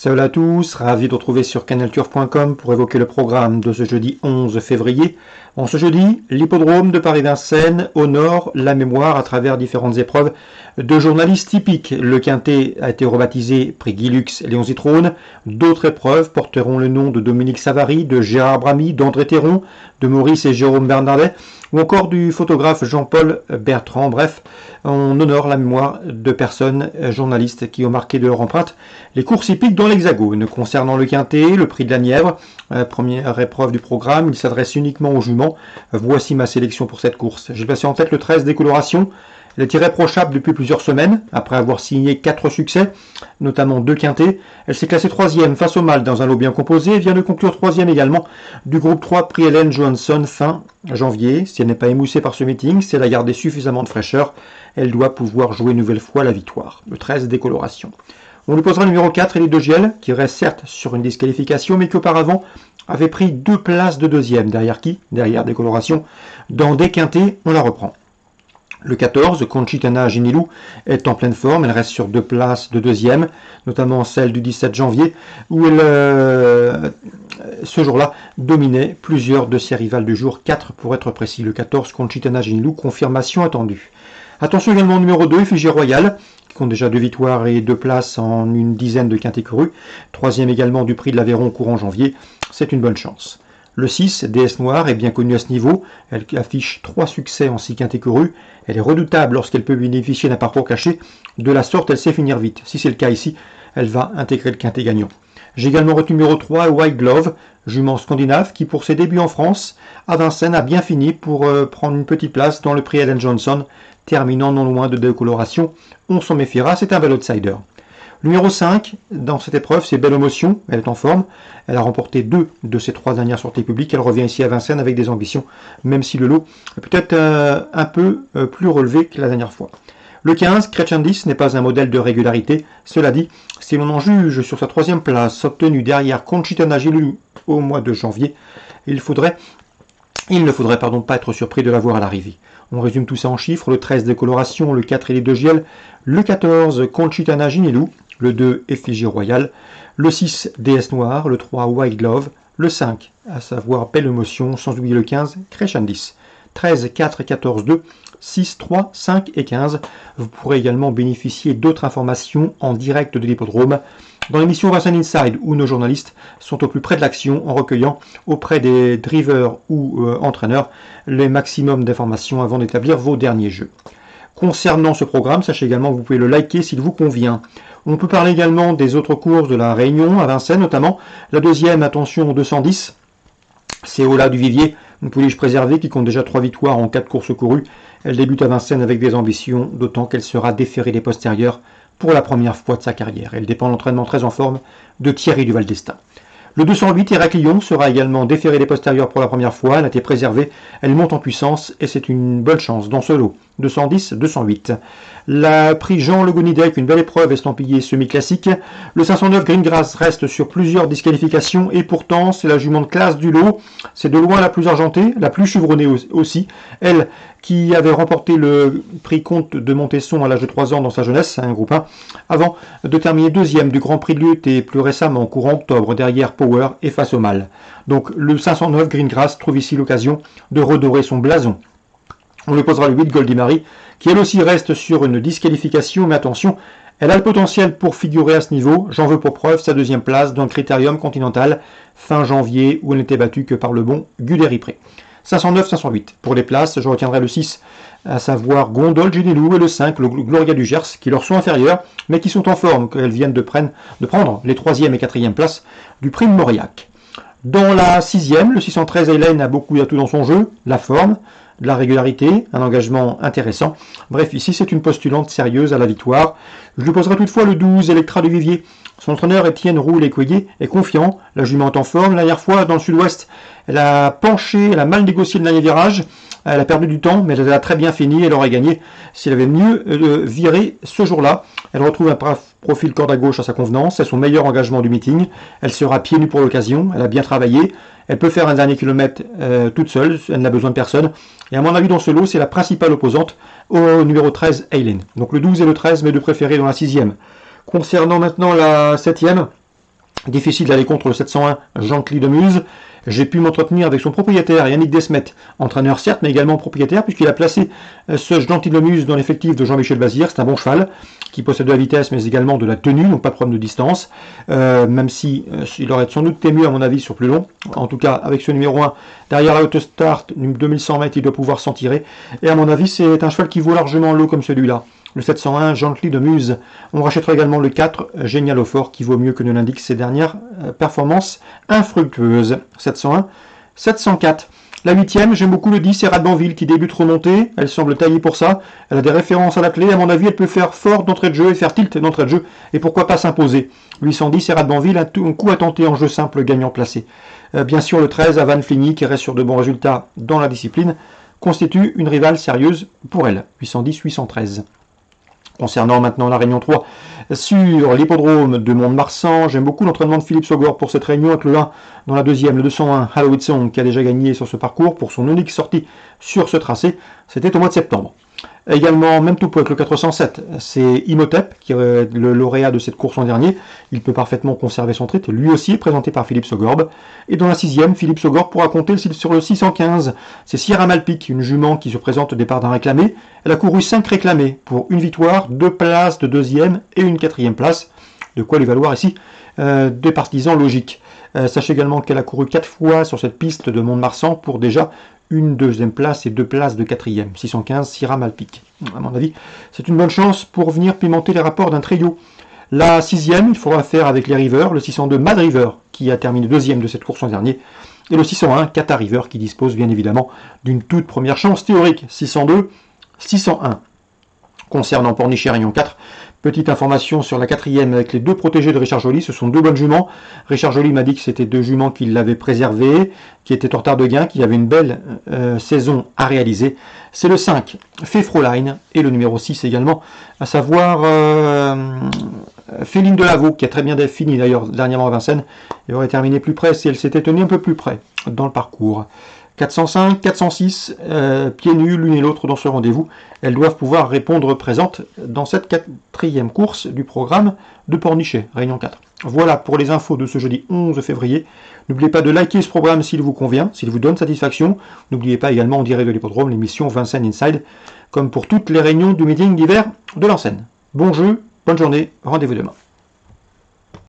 Salut à tous, ravi de retrouver sur canalturf.com pour évoquer le programme de ce jeudi 11 février. En ce jeudi, l'hippodrome de Paris-Vincennes honore la mémoire à travers différentes épreuves de journalistes typiques. Le Quintet a été rebaptisé Prix Guy Lux et Léon Zitrone. D'autres épreuves porteront le nom de Dominique Savary, de Gérard Bramy, d'André Théron, de Maurice et Jérôme Bernardet, ou encore du photographe Jean-Paul Bertrand. Bref, on honore la mémoire de personnes, journalistes, qui ont marqué de leur empreinte les courses hippiques dans l'Hexagone. Concernant le Quintet, le prix de la Nièvre, première épreuve du programme, il s'adresse uniquement aux juments. Voici ma sélection pour cette course. J'ai placé en tête le 13 Décoloration. Elle est irréprochable depuis plusieurs semaines, après avoir signé 4 succès, notamment 2 quintés. Elle s'est classée 3e face au mâle dans un lot bien composé et vient de conclure 3e également du groupe 3 Prix Hélène Johansson fin janvier. Si elle n'est pas émoussée par ce meeting, c'est la garder suffisamment de fraîcheur. Elle doit pouvoir jouer une nouvelle fois la victoire. Le 13 Décoloration. On lui posera le numéro 4, Elite de Giel, qui reste certes sur une disqualification, mais qui auparavant avait pris 2 places de 2e. Derrière qui? Derrière Décoloration. Dans des quintés, on la reprend. Le 14, Conchitana Ginilou, est en pleine forme. Elle reste sur 2 places de 2e, notamment celle du 17 janvier, où elle, ce jour-là, dominait plusieurs de ses rivales du jour, 4 pour être précis. Le 14, Conchitana Ginilou, confirmation attendue. Attention également au numéro 2, Effigie Royale, qui compte déjà 2 victoires et 2 places en une dizaine de quintés courus. 3e également du prix de l'Aveyron courant janvier. C'est une bonne chance. Le 6, DS Noire, est bien connue à ce niveau. Elle affiche 3 succès en 6 quintés courus. Elle est redoutable lorsqu'elle peut bénéficier d'un parcours caché. De la sorte, elle sait finir vite. Si c'est le cas ici, elle va intégrer le quintet gagnant. J'ai également retenu numéro 3, White Glove, jument scandinave, qui pour ses débuts en France, à Vincennes, a bien fini pour prendre une petite place dans le prix Hélène Johansson, terminant non loin de Décoloration. On s'en méfiera, c'est un bel outsider. Le numéro 5, dans cette épreuve, c'est Belle Emotion. Elle est en forme. Elle a remporté 2 de ses 3 dernières sorties publiques. Elle revient ici à Vincennes avec des ambitions, même si le lot est peut-être un peu plus relevé que la dernière fois. Le 15, Crescendis, n'est pas un modèle de régularité. Cela dit, si l'on en juge sur sa 3e place, obtenue derrière Conchitana Ginilou au mois de janvier, il ne faudrait pas être surpris de la voir à l'arrivée. On résume tout ça en chiffres. Le 13, Décoloration. Le 4, Elite de Giel. Le 14, Conchitana Ginilou. Le 2, Effigie Royale. Le 6, DS Noire. Le 3, White Glove. Le 5, à savoir Belle Emotion. Sans oublier le 15, Crescendis. 13, 4, 14, 2, 6, 3, 5 et 15. Vous pourrez également bénéficier d'autres informations en direct de l'hippodrome dans l'émission Vincennes Inside, où nos journalistes sont au plus près de l'action en recueillant auprès des drivers ou entraîneurs les maximums d'informations avant d'établir vos derniers jeux. Concernant ce programme, sachez également que vous pouvez le liker s'il vous convient. On peut parler également des autres courses de la Réunion, à Vincennes notamment. La deuxième, attention au 210, c'est Ola du Vivier, une pouliche préservée qui compte déjà 3 victoires en 4 courses courues. Elle débute à Vincennes avec des ambitions, d'autant qu'elle sera déférée des postérieurs pour la première fois de sa carrière. Elle dépend de l'entraînement très en forme de Thierry Duval d'Estaing. Le 208, Héraclion, sera également déféré des postérieurs pour la première fois. Elle a été préservée, elle monte en puissance et c'est une bonne chance dans ce lot. 210, 208. La prix Jean Le Gonidec, une belle épreuve estampillée semi-classique. Le 509 Greengrass reste sur plusieurs disqualifications et pourtant c'est la jument de classe du lot. C'est de loin la plus argentée, la plus chevronnée aussi. Elle qui avait remporté le prix Comte de Montesson à l'âge de 3 ans dans sa jeunesse, un groupe 1, avant de terminer 2e du Grand Prix de lutte et plus récemment courant octobre derrière Power et face au mâle. Donc le 509 Greengrass trouve ici l'occasion de redorer son blason. On lui posera le 8 Goldie Marie, qui elle aussi reste sur une disqualification, mais attention, elle a le potentiel pour figurer à ce niveau. J'en veux pour preuve sa 2e place dans le Critérium Continental, fin janvier, où elle n'était battue que par le bon Guderipré. 509-508. Pour les places, je retiendrai le 6, à savoir Gondol Ginilou, et le 5, le Gloria du Gers, qui leur sont inférieurs, mais qui sont en forme, qu'elles viennent de prendre les 3e et 4e places du prix de Mauriac. Dans la 6e, le 613 Hélène a beaucoup d'atouts dans son jeu, la forme, de la régularité, un engagement intéressant. Bref, ici c'est une postulante sérieuse à la victoire. Je lui poserai toutefois le 12, Electra du Vivier. Son entraîneur Étienne Roux-Lécueillet est confiant, la jument est en forme. La dernière fois, dans le sud-ouest, elle a penché, elle a mal négocié le dernier virage. Elle a perdu du temps, mais elle a très bien fini, elle aurait gagné s'il avait mieux viré ce jour-là. Elle retrouve un profil corde à gauche à sa convenance, c'est son meilleur engagement du meeting. Elle sera pieds nus pour l'occasion, elle a bien travaillé. Elle peut faire un dernier kilomètre toute seule, elle n'a besoin de personne. Et à mon avis, dans ce lot, c'est la principale opposante au numéro 13, Eileen. Donc le 12 et le 13, mes deux préférés dans la 6e. Concernant maintenant la 7e, Difficile d'aller contre le 701 Jean-Cly de Muse. J'ai pu m'entretenir avec son propriétaire, Yannick Desmet, entraîneur certes, mais également propriétaire, puisqu'il a placé ce Jean-Cly de Muse dans l'effectif de Jean-Michel Bazir. C'est un bon cheval, qui possède de la vitesse, mais également de la tenue, donc pas de problème de distance, même si il aurait sans doute été mieux, à mon avis, sur plus long. En tout cas, avec ce numéro 1, derrière la haute start, 2100 mètres, il doit pouvoir s'en tirer. Et à mon avis, c'est un cheval qui vaut largement l'eau comme celui-là. Le 701, Jean-Cly de Muse. On rachètera également le 4, Génial au fort, qui vaut mieux que ne l'indiquent ses dernières performances infructueuses. 701, 704. La 8e, j'aime beaucoup le 10, Erad Banville, qui débute remontée. Elle semble taillée pour ça. Elle a des références à la clé. À mon avis, elle peut faire fort d'entrée de jeu et faire tilt d'entrée de jeu. Et pourquoi pas s'imposer. 810, Erad Banville, un coup à tenter en jeu simple, gagnant placé. Bien sûr, le 13, Van Fligny, qui reste sur de bons résultats dans la discipline, constitue une rivale sérieuse pour elle. 810, 813. Concernant maintenant la Réunion 3, sur l'hippodrome de Mont-de-Marsan, j'aime beaucoup l'entraînement de Philippe Sogor pour cette réunion avec le 1 dans la deuxième, le 201 Halloween Song qui a déjà gagné sur ce parcours pour son unique sortie sur ce tracé, c'était au mois de septembre. Également, même topo avec le 407, c'est Imhotep qui est le lauréat de cette course en dernier. Il peut parfaitement conserver son titre, lui aussi présenté par Philippe Sogorb. Et dans la 6e, Philippe Sogorb pourra compter sur le 615. C'est Sierra Malpic, une jument qui se présente au départ d'un réclamé. Elle a couru 5 réclamés pour une victoire, 2 places de 2e et une 4e place. De quoi lui valoir ici des partisans logiques. Sachez également qu'elle a couru 4 fois sur cette piste de Mont-de-Marsan pour déjà une 2e place et 2 places de 4e. 615, Sierra Malpic. À mon avis, c'est une bonne chance pour venir pimenter les rapports d'un trio. La 6e, il faudra faire avec les Rivers, le 602 Mad River, qui a terminé 2e de cette course en dernier, et le 601 Qatar River, qui dispose bien évidemment d'une toute première chance théorique. 602, 601. Concernant Pornichet Réunion 4, petite information sur la 4e avec les 2 protégés de Richard Joly, ce sont 2 bonnes juments. Richard Joly m'a dit que c'était 2 juments qui l'avaient préservé, qui étaient en retard de gain, qui avaient une belle saison à réaliser. C'est le 5, Fefroline, et le numéro 6 également, à savoir Féline de Lavaux, qui a très bien fini d'ailleurs dernièrement à Vincennes, et aurait terminé plus près si elle s'était tenue un peu plus près dans le parcours. 405, 406, pieds nus l'une et l'autre dans ce rendez-vous. Elles doivent pouvoir répondre présentes dans cette 4e course du programme de Pornichet, Réunion 4. Voilà pour les infos de ce jeudi 11 février. N'oubliez pas de liker ce programme s'il vous convient, s'il vous donne satisfaction. N'oubliez pas également en direct de l'hippodrome l'émission Vincennes Inside, comme pour toutes les réunions du meeting d'hiver de l'enseigne. Bon jeu, bonne journée, rendez-vous demain.